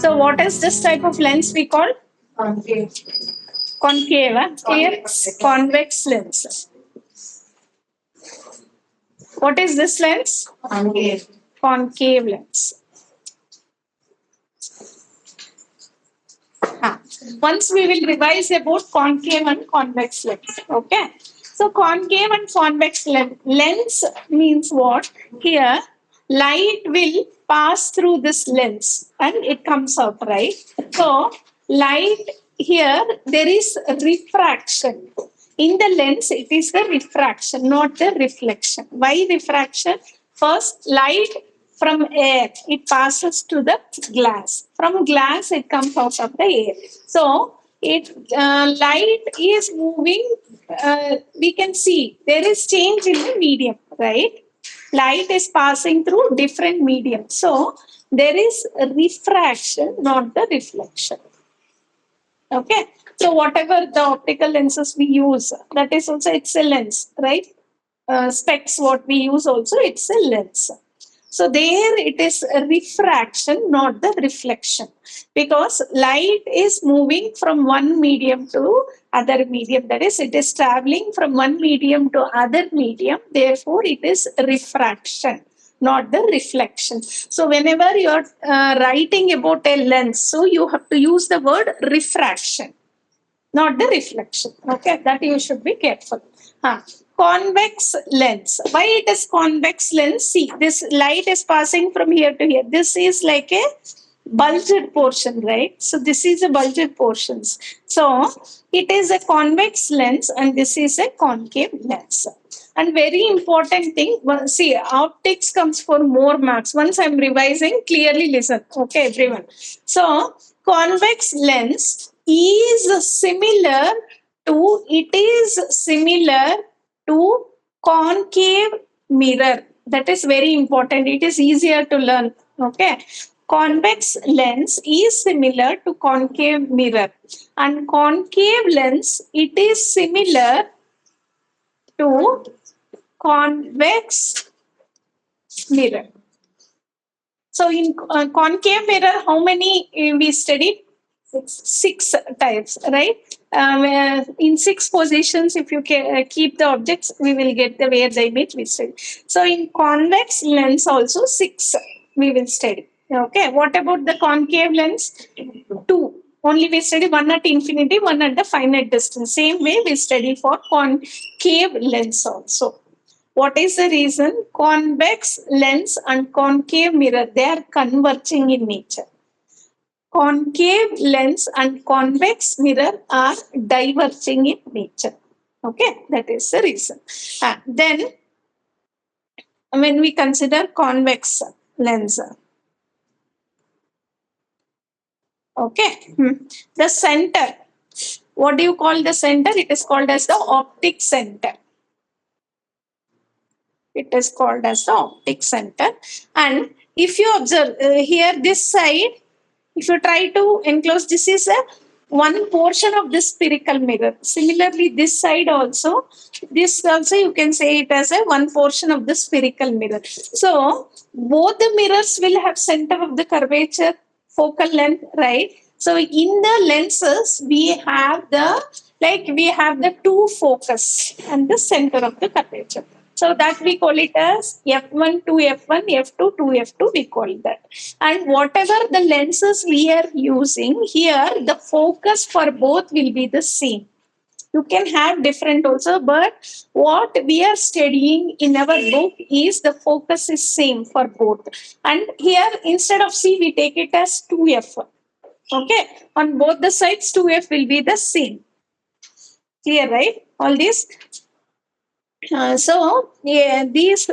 So what is this type of lens we call? Concave. Concave. Here, convex lens. What is this lens? Concave. Concave lens. Once we will revise about concave and convex lens. Okay. So concave and convex lens means what? Here, light will pass through this lens and it comes out, right? So light here, there is refraction. In the lens, it is the refraction, not the reflection. Why refraction? First, light from air, it passes to the glass. From glass, it comes out of the air. So, light is moving. We can see there is change in the medium, right? Light is passing through different medium. So, there is refraction, not the reflection. Okay. So, whatever the optical lenses we use, that is also it's a lens, right? Specs, what we use also, it's a lens. So there it is a refraction, not the reflection, because light is moving from one medium to other medium. That is, it is traveling from one medium to other medium. Therefore, it is refraction, not the reflection. So whenever you are writing about a lens, so you have to use the word refraction, not the reflection. Okay, that you should be careful. Convex lens. Why it is convex lens? See, this light is passing from here to here. This is like a bulged portion, right? So this is a bulged portions. So it is a convex lens and this is a concave lens. And very important thing, see, optics comes for more marks. Once I'm revising, clearly listen. Okay, everyone. So convex lens is similar to concave mirror. That is very important. It is easier to learn. Okay. Convex lens is similar to concave mirror. And concave lens, it is similar to convex mirror. So in concave mirror, how many we studied? Six types, right? In 6 positions, if you keep the objects, we will get the where the image we study. So in convex lens also 6 we will study. Okay. What about the concave lens? 2. Only we study one at infinity, one at the finite distance. Same way we study for concave lens also. What is the reason? Convex lens and concave mirror, they are converging in nature. Concave lens and convex mirror are diverging in nature. Okay, that is the reason. Then, when we consider convex lens, okay, the center. What do you call the center? It is called as the optic center. It is called as the optic center. And if you observe here, this side, if you try to enclose, this is a one portion of the spherical mirror. Similarly, this side also, this also you can say it as a one portion of the spherical mirror. So both the mirrors will have center of the curvature, focal length, right? So in the lenses, we have the two focus and the center of the curvature. So that we call it as F1 to F1, F2 to F2, we call that. And whatever the lenses we are using here, the focus for both will be the same. You can have different also, but what we are studying in our book is the focus is same for both. And here, instead of C, we take it as 2F. Okay, on both the sides, 2F will be the same. Clear, right? All this. So, yeah, this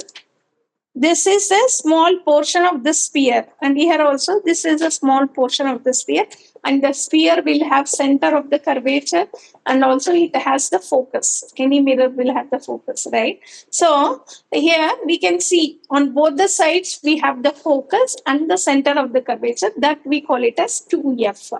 is a small portion of the sphere, and here also this is a small portion of the sphere, and the sphere will have center of the curvature, and also it has the focus. Any mirror will have the focus, right? So here we can see on both the sides we have the focus and the center of the curvature, that we call it as 2F.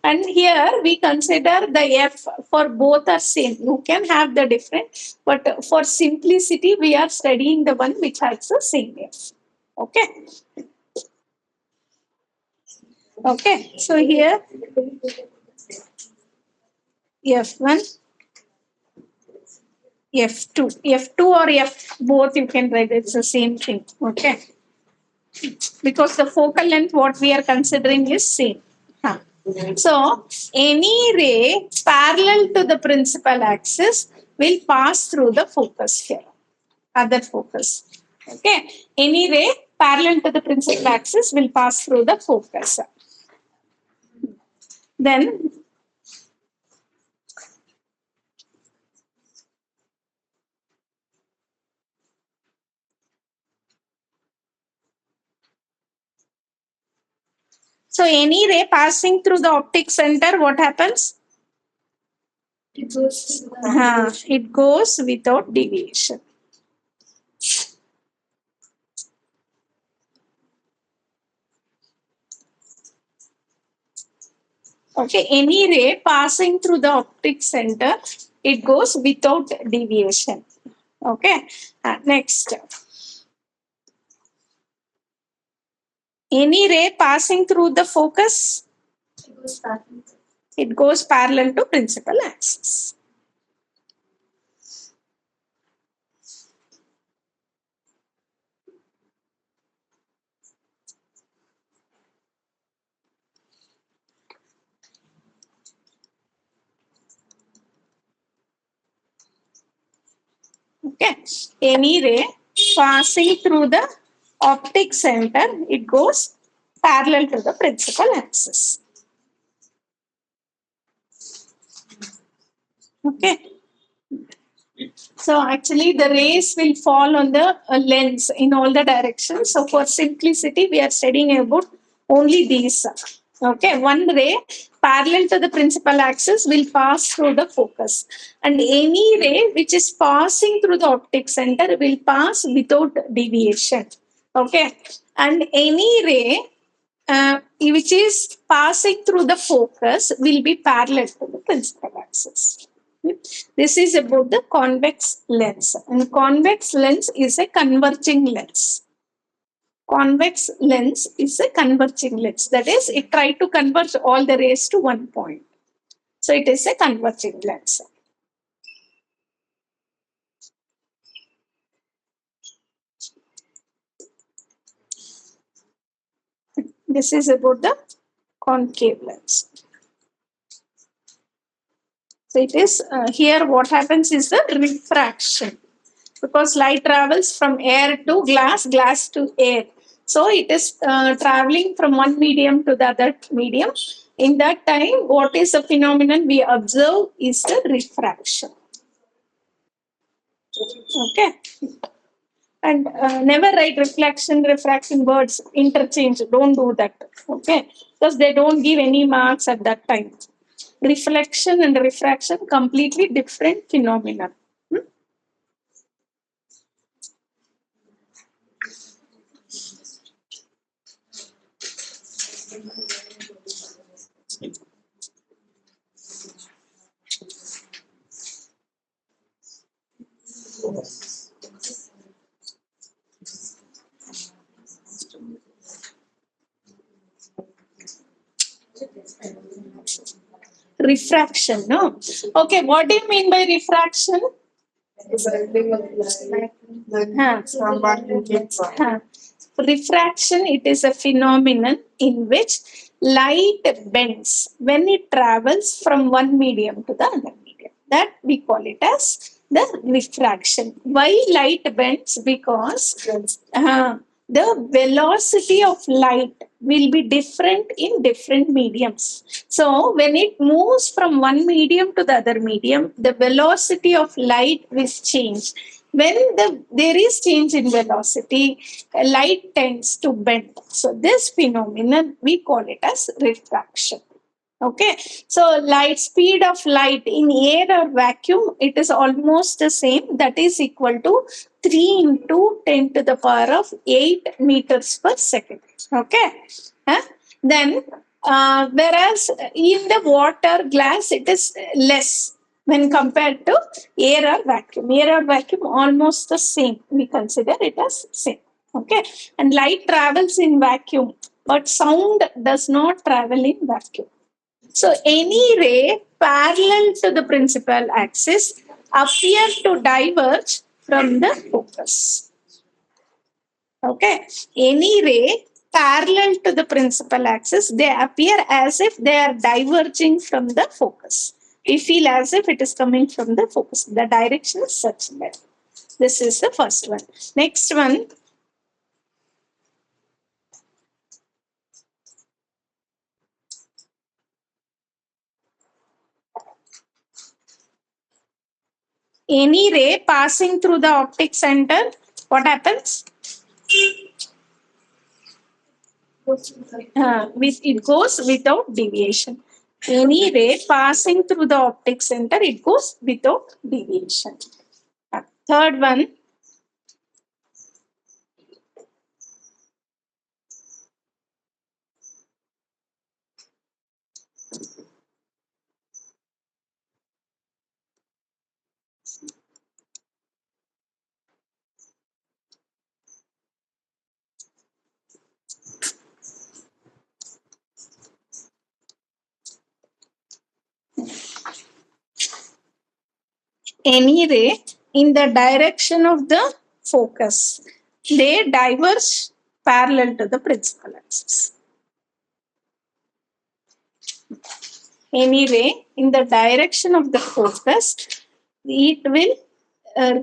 And here we consider the F for both are same. You can have the different, but for simplicity, we are studying the one which has the same F. Okay. Okay, so here F1, F2, F2 or F both you can write. It's the same thing. Okay, because the focal length what we are considering is same. Huh. So any ray parallel to the principal axis will pass through the focus here. Other focus. Okay, any ray parallel to the principal axis will pass through the focus. Then so any ray passing through the optic center, what happens? It goes without deviation. Okay, any ray passing through the optic center, it goes without deviation. Okay, next. Any ray passing through the focus, it goes parallel to principal axis. Okay, any ray passing through the optic center, it goes parallel to the principal axis. Okay. So actually the rays will fall on the lens in all the directions. So for simplicity, we are studying about only these. Okay, one ray parallel to the principal axis will pass through the focus, and any ray which is passing through the optic center will pass without deviation. Okay, and any ray which is passing through the focus will be parallel to the principal axis. This is about the convex lens, and convex lens is a converging lens. Convex lens is a converging lens. That is, it tries to converge all the rays to one point. So it is a converging lens. This is about the concave lens. So it is here what happens is the refraction, because light travels from air to glass, glass to air. So it is traveling from one medium to the other medium. In that time, what is the phenomenon we observe is the refraction. Okay. And never write reflection, refraction words interchange. Don't do that. Okay. Because they don't give any marks at that time. Reflection and refraction, completely different phenomena. Refraction, no? Okay, what do you mean by refraction? Refraction, it is a phenomenon in which light bends when it travels from one medium to the other medium. That we call it as the refraction. Why light bends? Because the velocity of light will be different in different mediums. So when it moves from one medium to the other medium, the velocity of light will change. When there is change in velocity, light tends to bend. So this phenomenon, we call it as refraction. Okay, so speed of light in air or vacuum, it is almost the same. That is equal to 3 into 10 to the power of 8 meters per second. Okay, then whereas in the water, glass, it is less when compared to air or vacuum. Air or vacuum, almost the same. We consider it as same. Okay, and light travels in vacuum but sound does not travel in vacuum. So any ray parallel to the principal axis appear to diverge from the focus. Okay. Any ray parallel to the principal axis, they appear as if they are diverging from the focus. We feel as if it is coming from the focus. The direction is such that. This is the first one. Next one. Any ray passing through the optic center, what happens? It goes without deviation. Any ray passing through the optic center, it goes without deviation. Third one. Any ray in the direction of the focus, they diverge parallel to the principal axis. Any ray in the direction of the focus, it will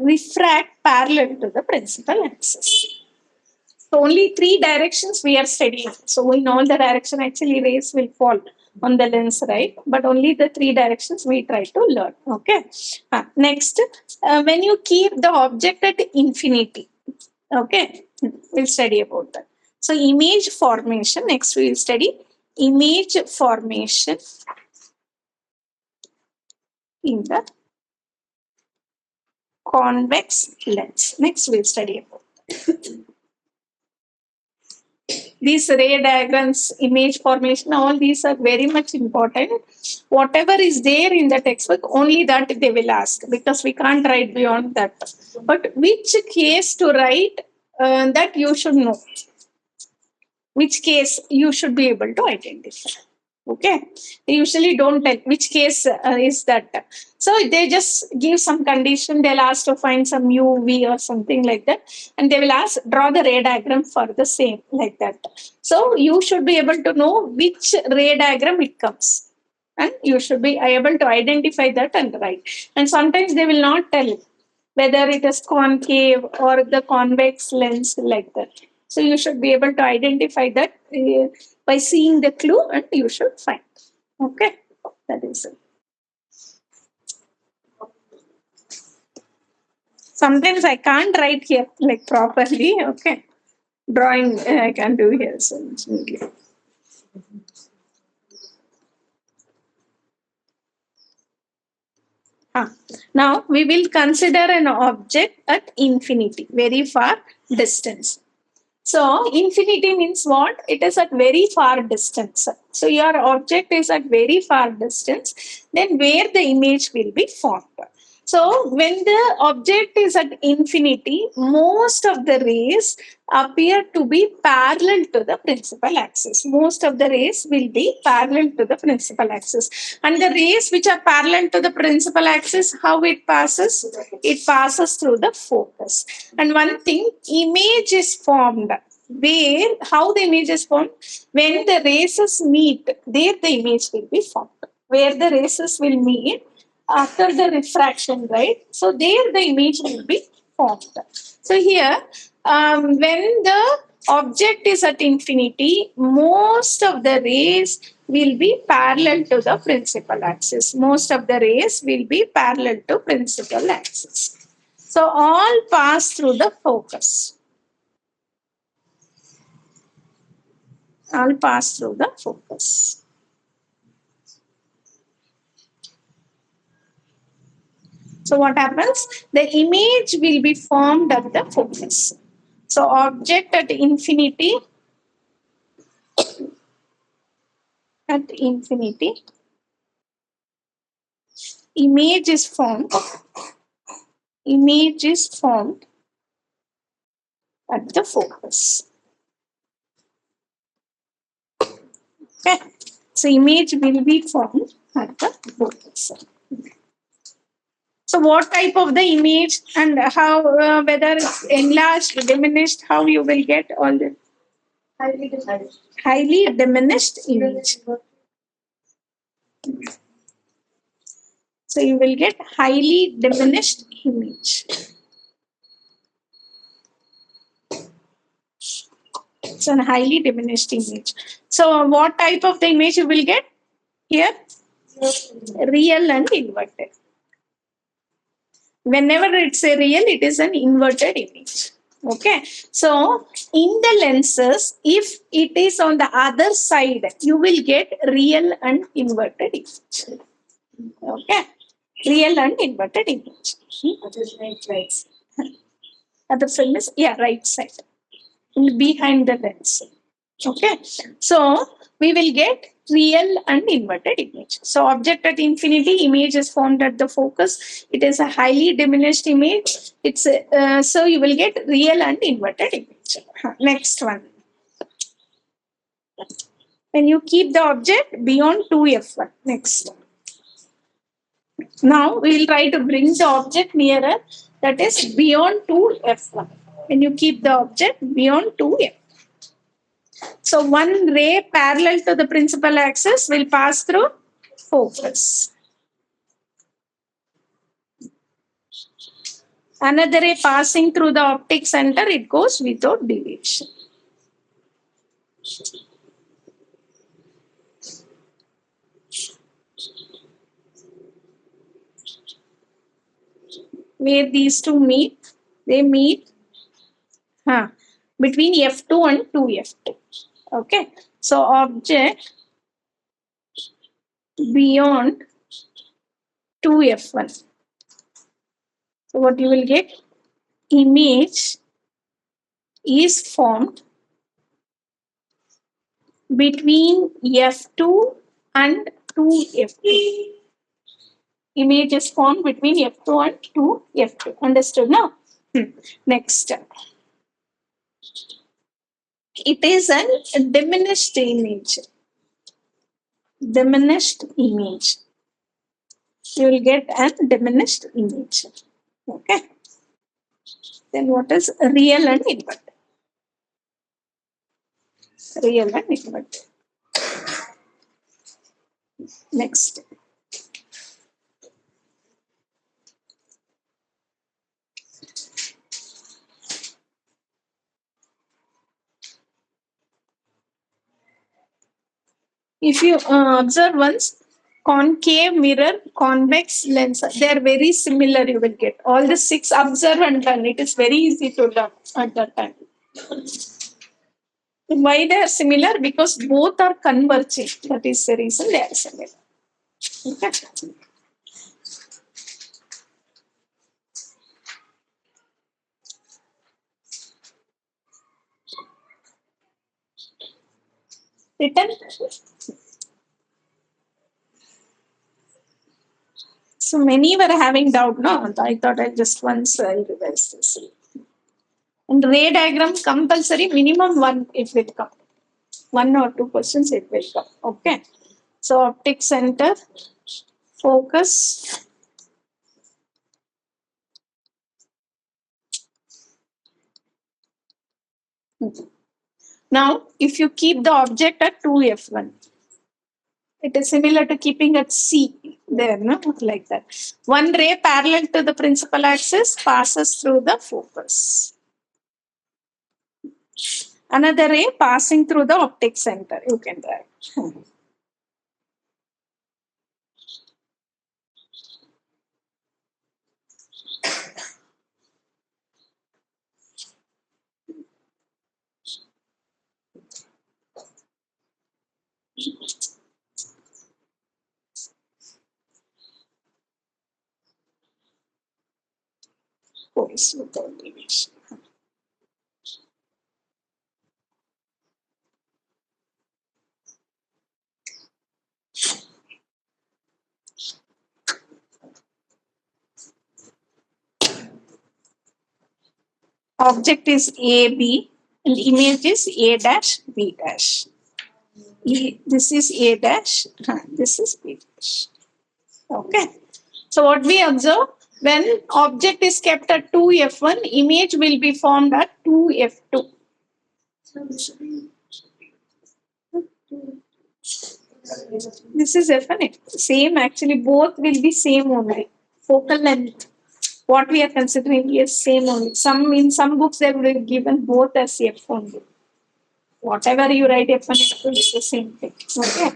refract parallel to the principal axis. So only three directions we are studying. So in all the direction actually rays will fall on the lens, right? But only the three directions we try to learn. Okay. Next, when you keep the object at infinity, okay, we'll study about that. So image formation. Next we will study image formation in the convex lens. Next we'll study about that. These ray diagrams, image formation, all these are very much important. Whatever is there in the textbook, only that they will ask, because we can't write beyond that. But which case to write, that you should know. Which case you should be able to identify. Okay. They usually don't tell which case is that. So they just give some condition. They'll ask to find some UV or something like that. And they will ask, draw the ray diagram for the same, like that. So you should be able to know which ray diagram it comes. And you should be able to identify that and write. And sometimes they will not tell whether it is concave or the convex lens, like that. So you should be able to identify that by seeing the clue, and you should find. Okay, that is it. Sometimes I can't write here like properly. Okay, drawing I can do here. So now we will consider an object at infinity, very far distance. So infinity means what? It is at very far distance. So your object is at very far distance, then where the image will be formed. So when the object is at infinity, most of the rays appear to be parallel to the principal axis. Most of the rays will be parallel to the principal axis. And the rays which are parallel to the principal axis, how it passes? It passes through the focus. And one thing, image is formed. Where, how the image is formed? When the rays meet, there the image will be formed. Where the rays will meet, after the refraction, right? So there the image will be formed. So here, when the object is at infinity, most of the rays will be parallel to the principal axis. Most of the rays will be parallel to principal axis. So all pass through the focus. All pass through the focus. So what happens? The image will be formed at the focus. So object at infinity, image is formed. Image is formed at the focus. Okay. So image will be formed at the focus. So what type of the image and how, whether it's enlarged, diminished, how you will get all the highly diminished image. So you will get highly diminished image. It's a highly diminished image. So what type of the image you will get here? Real and inverted. Whenever it's a real, it is an inverted image. Okay. So in the lenses, if it is on the other side, you will get real and inverted image. Okay. Real and inverted image. Other film is, yeah, right side. Behind the lens. Okay. So we will get real and inverted image. So object at infinity, image is formed at the focus. It is a highly diminished image. It's so you will get real and inverted image. Next one. When you keep the object beyond 2f1. Next. Now we will try to bring the object nearer, that is beyond 2f1. When you keep the object beyond 2f. So one ray parallel to the principal axis will pass through focus. Another ray passing through the optic center, it goes without deviation. Where these two meet, they meet between F2 and 2F2. Okay. So object beyond 2F1. So what you will get? Image is formed between F2 and 2F2. Image is formed between F2 and 2F2. Understood now? Next. It is a diminished image. Diminished image. You will get a diminished image. Okay. Then what is real and inverted? Real and inverted. Next. If you observe once, concave mirror, convex lens, they are very similar. You will get all the 6. Observe and learn. It is very easy to learn at that time. Why they are similar? Because both are converging. That is the reason they are similar. Okay. Written. So many were having doubt. No, I thought I just once I'll revise this. And ray diagram compulsory, minimum 1 if it come. 1 or 2 questions it will come. Okay. So optic center, focus. Now, if you keep the object at 2f1, it is similar to keeping at C there, no? Like that. One ray parallel to the principal axis passes through the focus. Another ray passing through the optic center. You can write. Course without deviation. Object is AB and image is A dash B dash. This is A dash, this is B dash. Okay. So what we observe, when object is kept at 2F1, image will be formed at 2F2. This is definite. Same, actually, both will be same only. Focal length. What we are considering is same only. Some in some books they will have given both as F only. Whatever you write F1, F2 is the same thing. Okay.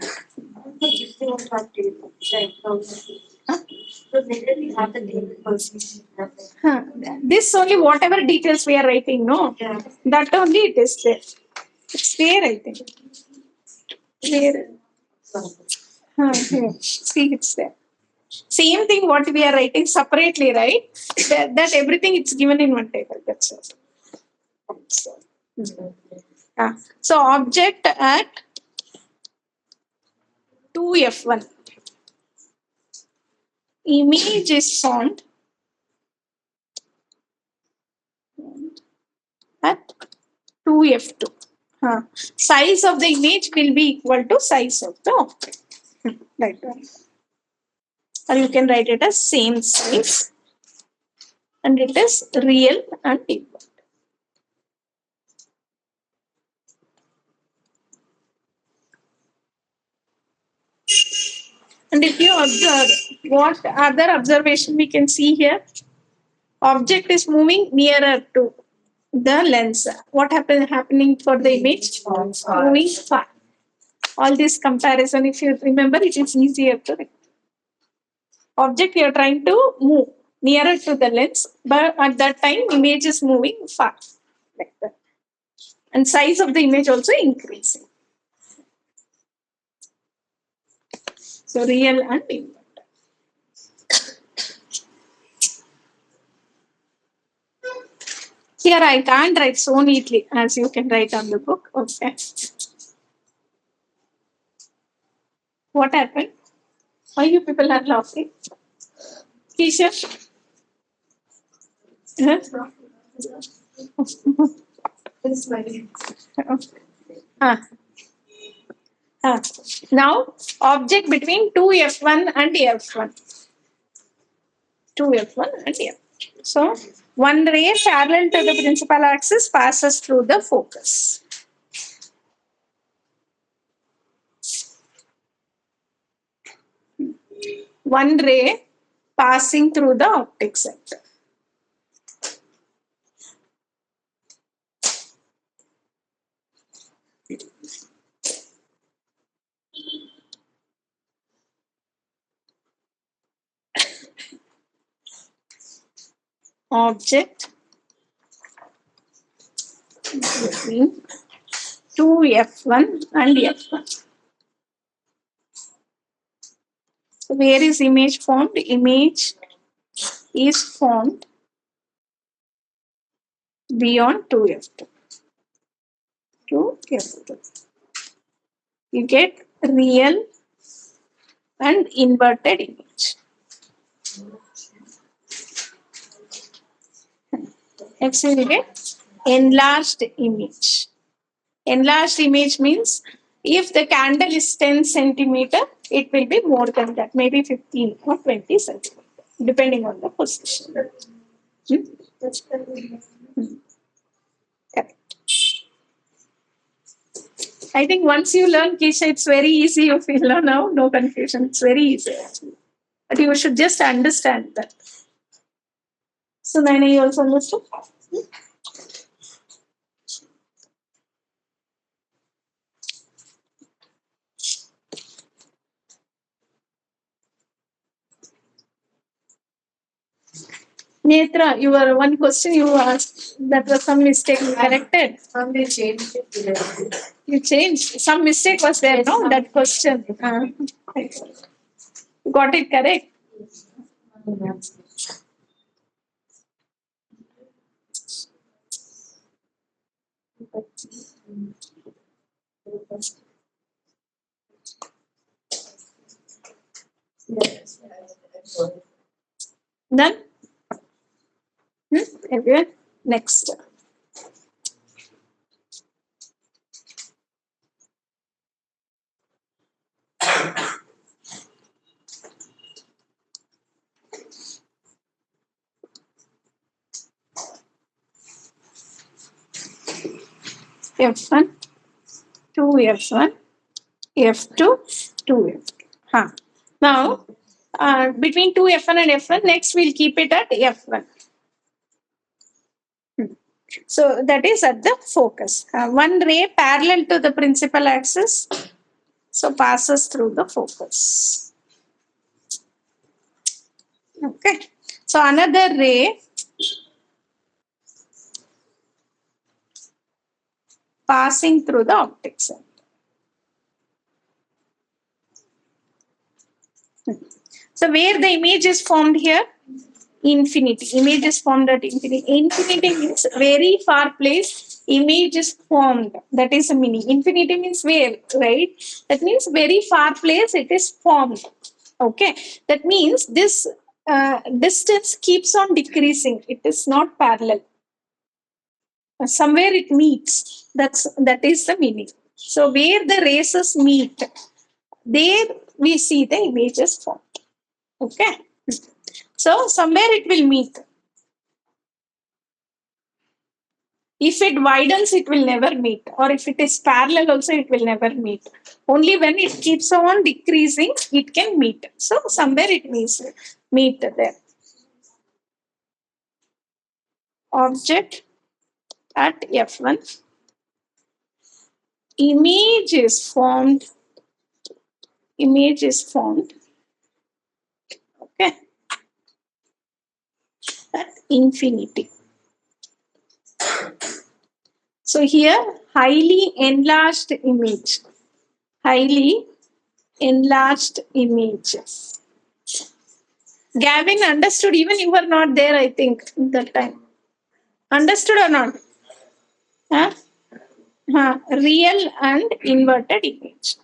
Huh. This only whatever details we are writing, no? That only it is there. It's there, I think. There. Here. See, it's there. Same thing what we are writing separately, right? That everything it's given in one table. That's all. So object at 2F1. Image is found at 2F2. Size of the image will be equal to size of the object. Right. Or you can write it as same size. And it is real and equal. And if you observe, what other observation we can see here? Object is moving nearer to the lens. What happening for the image? Moving far. All this comparison, if you remember, it is easier to. Object you are trying to move nearer to the lens, but at that time image is moving far. Like that. And size of the image also increasing. So real and inverted. Here I can't write so neatly as you can write on the book. Okay. What happened? Why you people are laughing? Keisha? Huh? Now, object between 2F1 and F1. 2F1 and F1. So, one ray parallel to the principal axis passes through the focus. One ray passing through the optic center. Object between 2F1 and F1. So where is image formed? Image is formed beyond 2F2. 2F2. You get real and inverted image. Next we get enlarged image. Enlarged image means if the candle is 10 centimeter, it will be more than that, maybe 15 or 20 centimeter, depending on the position. Correct. I think once you learn Kisha, it's very easy. You feel now, no confusion. It's very easy actually. But you should just understand that. So Naina, you also understood? Netra, your one question you asked, that was some mistake you corrected. They changed it. You changed. Some mistake was there, no? That question. Got it correct? Done? Everyone? Next. F1, 2F1, F2, 2F2. Huh. Now, between 2F1 and F1, next we'll keep it at F1. So that is at the focus. One ray parallel to the principal axis, so passes through the focus. Okay. So another ray passing through the optic center. So where the image is formed here? Infinity. Image is formed at infinity. Infinity means very far place. Image is formed. That is the meaning. Infinity means where, right? That means very far place it is formed. Okay. That means this distance keeps on decreasing. It is not parallel. Somewhere it meets. That is the meaning. So where the races meet, there we see the images formed. Okay. So somewhere it will meet. If it widens, it will never meet. Or if it is parallel also, it will never meet. Only when it keeps on decreasing, it can meet. So somewhere it meets meet there. Object at F1. Image is formed. Image is formed. Okay. At infinity. So here, highly enlarged image. Highly enlarged image. Gavin understood, even you were not there, I think, that time. Understood or not? Huh? Huh. Real and inverted image.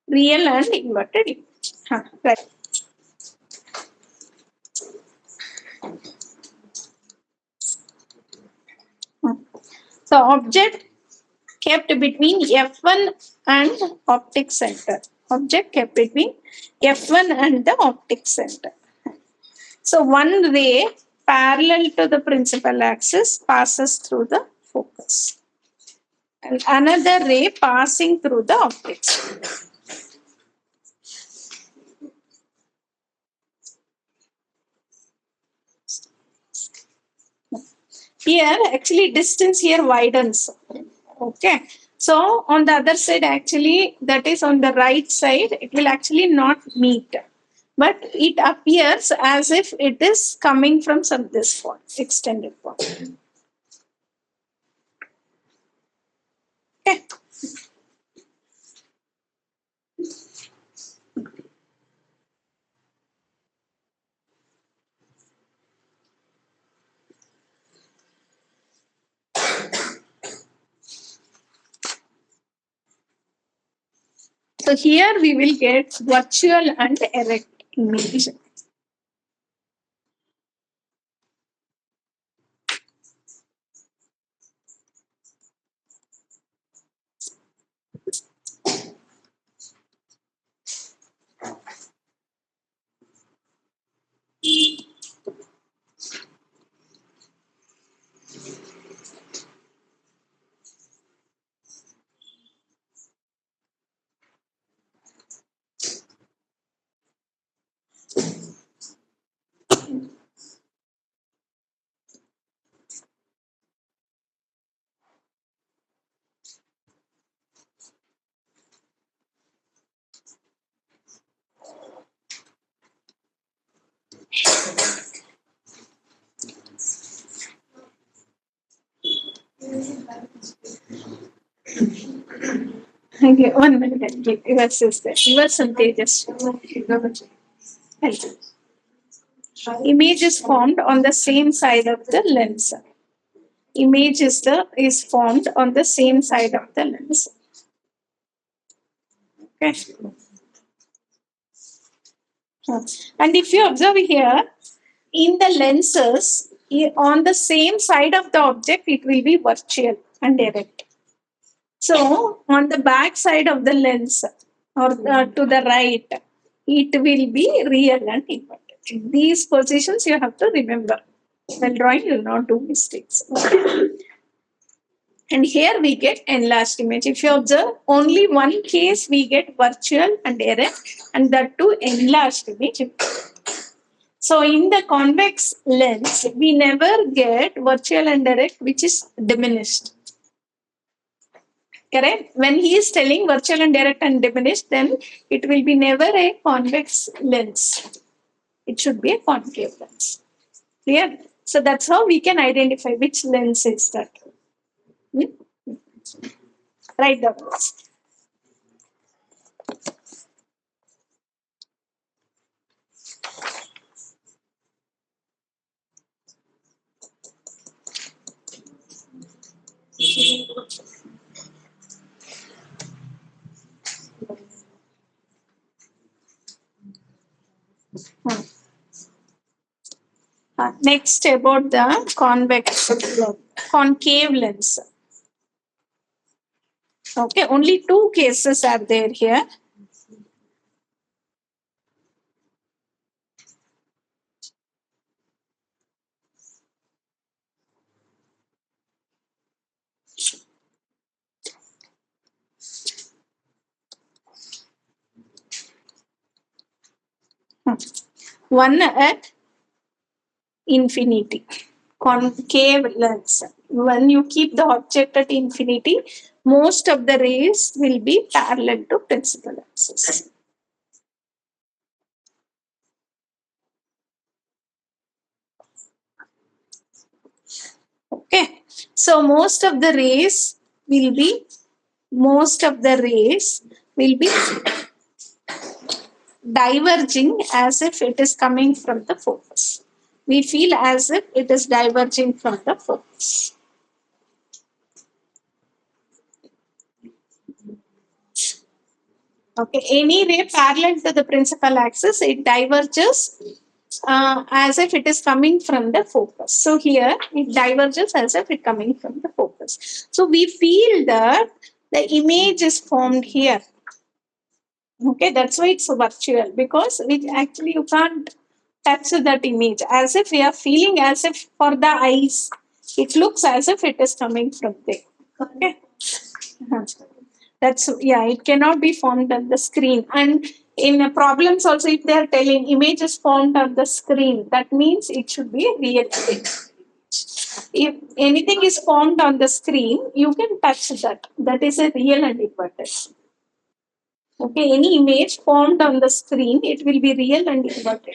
Real and inverted image. Huh. Right. So object kept between F1 and optic center. Object kept between F1 and the optic center. So one ray parallel to the principal axis passes through the focus. And another ray passing through the optic center. Here, actually, distance here widens. Okay. So, on the other side, actually, that is on the right side, it will actually not meet. But it appears as if it is coming from this point, extended point. Okay. So here we will get virtual and erect image. Okay, 1 minute. Reverse is there. Reverse and Tejas. Image is formed on the same side of the lens. Image is formed on the same side of the lens. Okay. And if you observe here, in the lenses, on the same side of the object, it will be virtual and erect. So, on the back side of the lens or to the right, it will be real and inverted. These positions you have to remember. While drawing, you will not do mistakes. And here we get enlarged image. If you observe, only one case we get virtual and erect, and that too enlarged image. So in the convex lens, we never get virtual and erect, which is diminished. Correct? When he is telling virtual and direct and diminished, then it will be never a convex lens. It should be a concave lens. Clear? So that's how we can identify which lens is that. Hmm? Write down this. Next, about the concave lens. Okay, only two cases are there here. One at infinity, concave lens. When you keep the object at infinity, most of the rays will be parallel to principal axis. Okay, so most of the rays will be diverging as if it is coming from the focus. We feel as if it is diverging from the focus. Okay, any ray parallel to the principal axis, it diverges as if it is coming from the focus. So here it diverges as if it coming from the focus. So we feel that the image is formed here. Okay, that's why it's virtual, because we actually you can't touch that image, as if we are feeling as if for the eyes, it looks as if it is coming from there. Okay. That's, yeah, it cannot be formed on the screen. And in problems also, if they are telling image is formed on the screen, that means it should be a real image. If anything is formed on the screen, you can touch that. That is a real and inverted. Okay, any image formed on the screen, it will be real and inverted.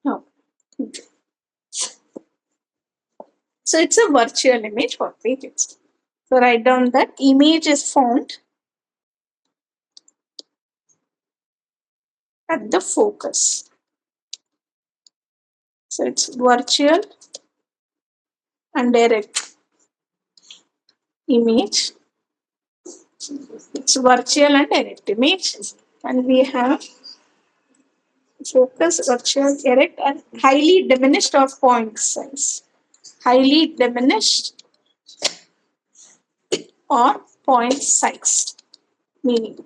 No. So it's a virtual image, what we did. So write down that image is formed at the focus. So it's virtual and direct image. It's virtual and direct image. And we have focus, virtual, direct, and highly diminished of point size. Highly diminished or point size meaning.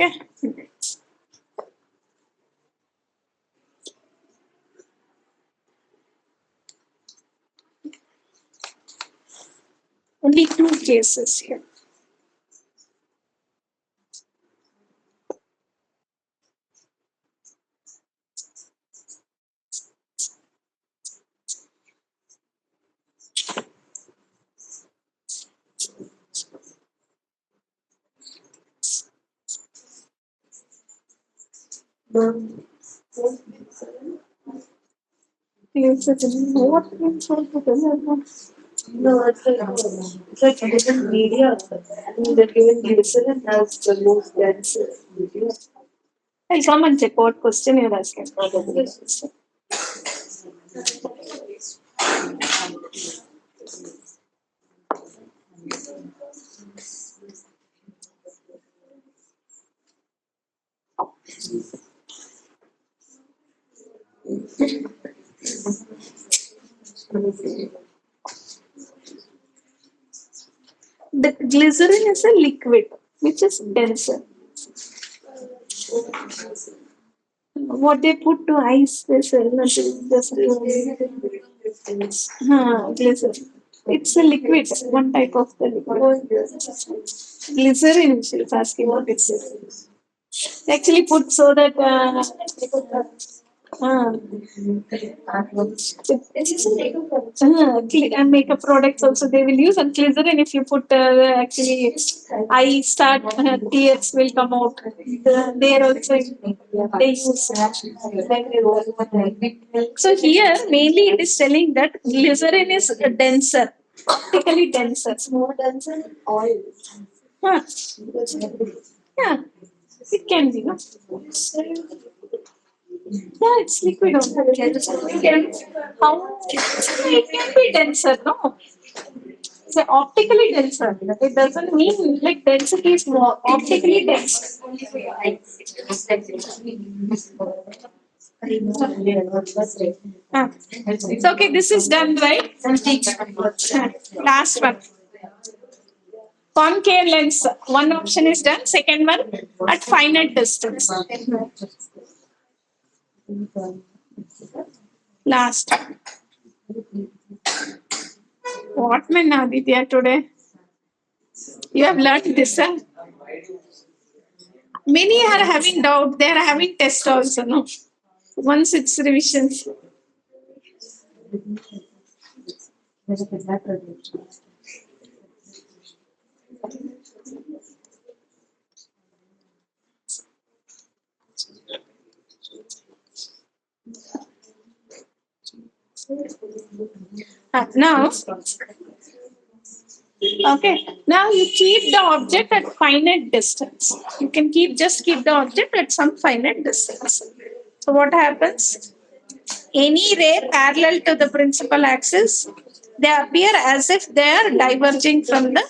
Okay. Only two cases here. What No, it's like different media. The given glycerin has the most dense media. I'll come and check what question you're asking. The glycerin is a liquid which is denser. What they put to ice, they sell nothing, just glycerin. It's a liquid, one type of the liquid. Glycerin, she was asking what it is. They actually put so that uh, and makeup products also they will use, and glycerin if you put actually eye start tears will come out. There also they use. So here mainly it is telling that glycerin is denser, optically denser. more denser than oil. Huh. Yeah, it can be. No? Yeah, it's liquid only. How? It can be denser, no? It's optically denser. It doesn't mean like density is more optically dense. Ah. So okay, this is done, right? Last one. Concave lens. One option is done. Second one at finite distance. Last. What man Aditya today? You have learned this, huh? Many are having doubt. They are having test also, no? Once it's revisions. Now, okay. Now you keep the object at finite distance. You can keep the object at some finite distance. So what happens? Any ray parallel to the principal axis, they appear as if they are diverging from the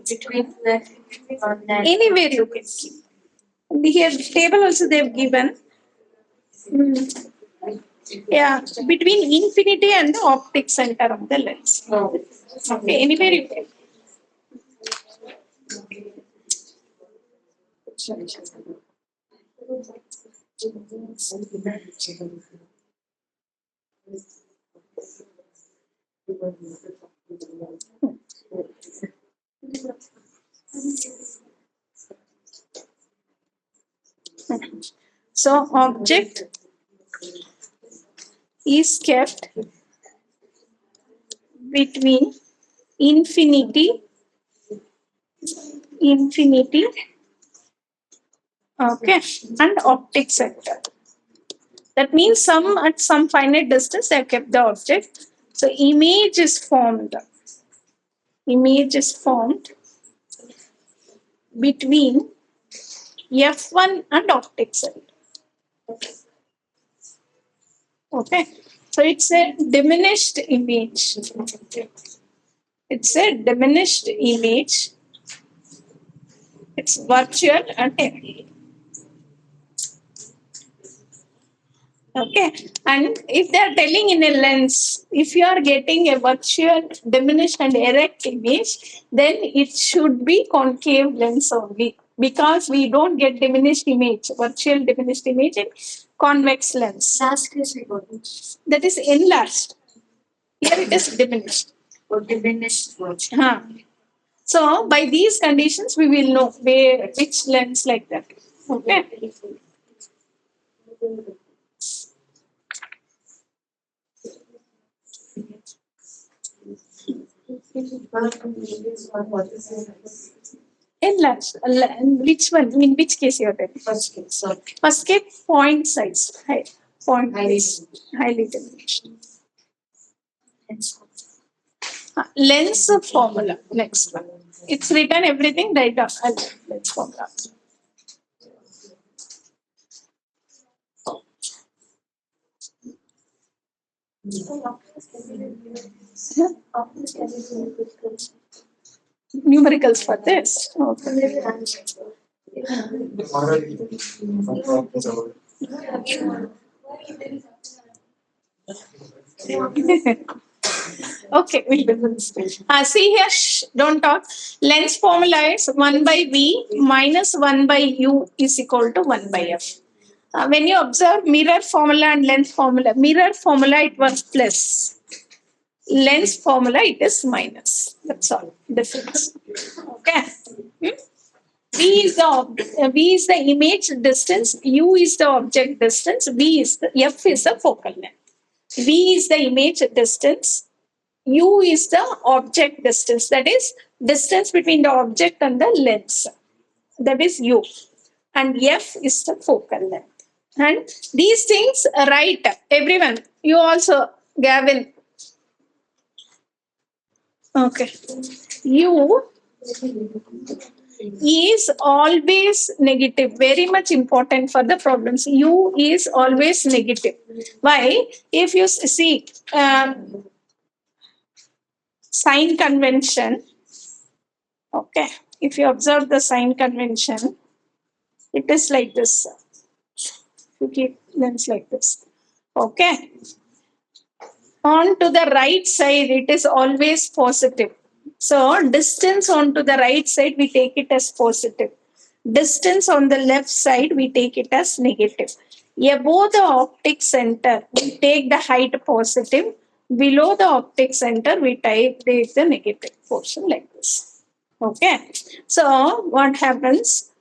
Between that or that. anywhere you can keep. Here table also they have given. Yeah, between infinity and the optic center of the lens. Okay, anywhere you can. So object is kept between infinity, okay, and optic center. That means some at some finite distance they have kept the object. So image is formed. Image is formed between F1 and optic center. Okay. So it's a diminished image. It's a diminished image. It's virtual and okay. And if they are telling in a lens, if you are getting a virtual, diminished, and erect image, then it should be concave lens only because we don't get diminished image, virtual diminished image in convex lens. Last is what? That is enlarged. Here it is diminished. Or diminished what? Huh. So by these conditions, we will know where which lens like that. Okay. Enlarged. Which one? In which case you are telling? First case, sorry. First case, point size. Point size. Highly diminished. Lens formula. Next one. It's written everything right down. Lens formula. Numericals for this. Okay. Okay, we'll do this. See here, don't talk. Lens formula is 1 by V minus 1 by U is equal to 1 by F. When you observe mirror formula and lens formula, mirror formula it was plus. Lens formula it is minus. That's all difference. Okay. Hmm? V is the image distance, U is the object distance, F is the focal length. V is the image distance, U is the object distance, that is distance between the object and the lens. That is U. And F is the focal length. And these things write everyone. You also, Gavin. Okay. U is always negative. Very much important for the problems. U is always negative. Why? If you see sign convention, okay, if you observe the sign convention, it is like this. You keep lens like this. Okay. On to the right side, it is always positive. So distance on to the right side, we take it as positive. Distance on the left side, we take it as negative. Above the optic center, we take the height positive. Below the optic center, we take the negative portion like this. Okay. So what happens?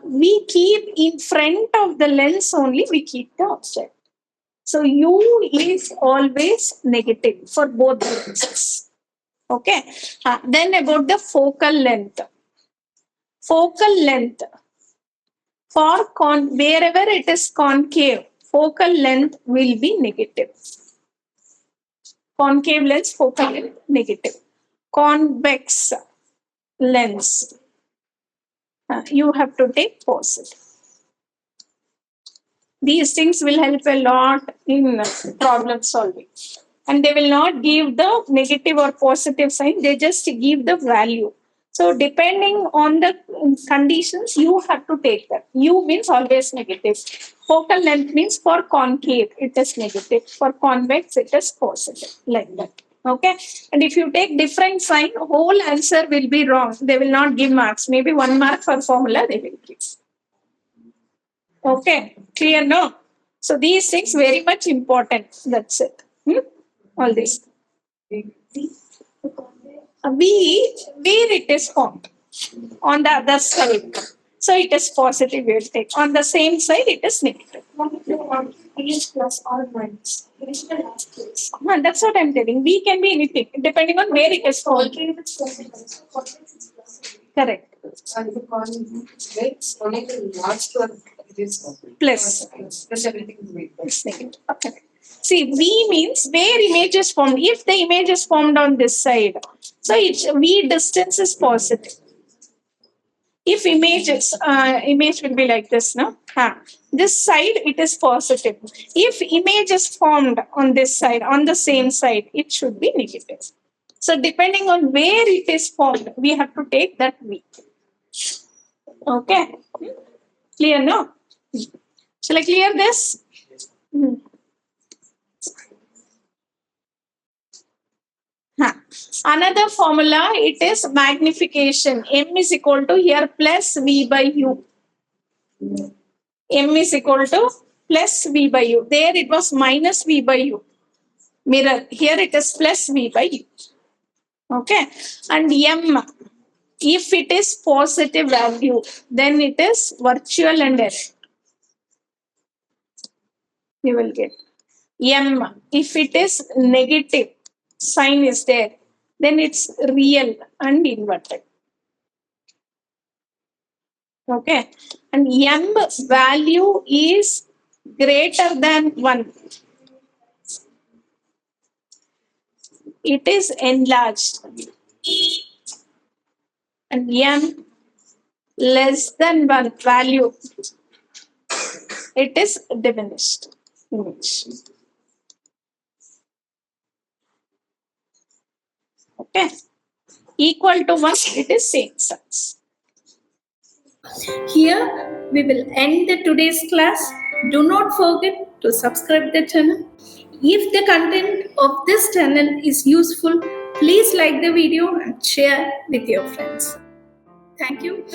We keep in front of the lens only, we keep the object. So U is always negative for both the lenses. Okay. Then about the focal length. Focal length. For wherever it is concave, focal length will be negative. Concave lens, focal length, negative. Convex lens, you have to take positive. These things will help a lot in problem solving. And they will not give the negative or positive sign, they just give the value. So depending on the conditions, you have to take that. U means always negative. Focal length means for concave, it is negative. For convex, it is positive, like that. Okay. And if you take different sign, whole answer will be wrong. They will not give marks. Maybe 1 mark for formula, they will give. Okay, clear no? So these things very much important. That's it. All this. Where it is formed on the other side. So it is positive, we will take. On the same side, it is negative. Plus or minus. That's what I'm telling. V can be anything, depending on where it is formed. Correct. And the convex, only the last one is Plus. Plus everything is made. Negative. Okay. See, V means where image is formed. If the image is formed on this side, so it's V distance is positive. If image will be like this, no? This side, it is positive. If image is formed on this side, on the same side, it should be negative. So depending on where it is formed, we have to take that V. Okay. Clear, no? Shall I clear this? Another formula, it is magnification. M is equal to here plus V by U. M is equal to plus V by U. There it was minus V by U. Mirror. Here it is plus V by U. Okay. And M, if it is positive value, then it is virtual and error. You will get. M, if it is negative, sign is there, then it's real and inverted. Okay. And M value is greater than 1. It is enlarged. And M less than 1 value, it is diminished image. Okay. Equal to 1, it is same size. Here we will end the today's class. Do not forget to subscribe the channel. If the content of this channel is useful, please like the video and share with your friends. Thank you.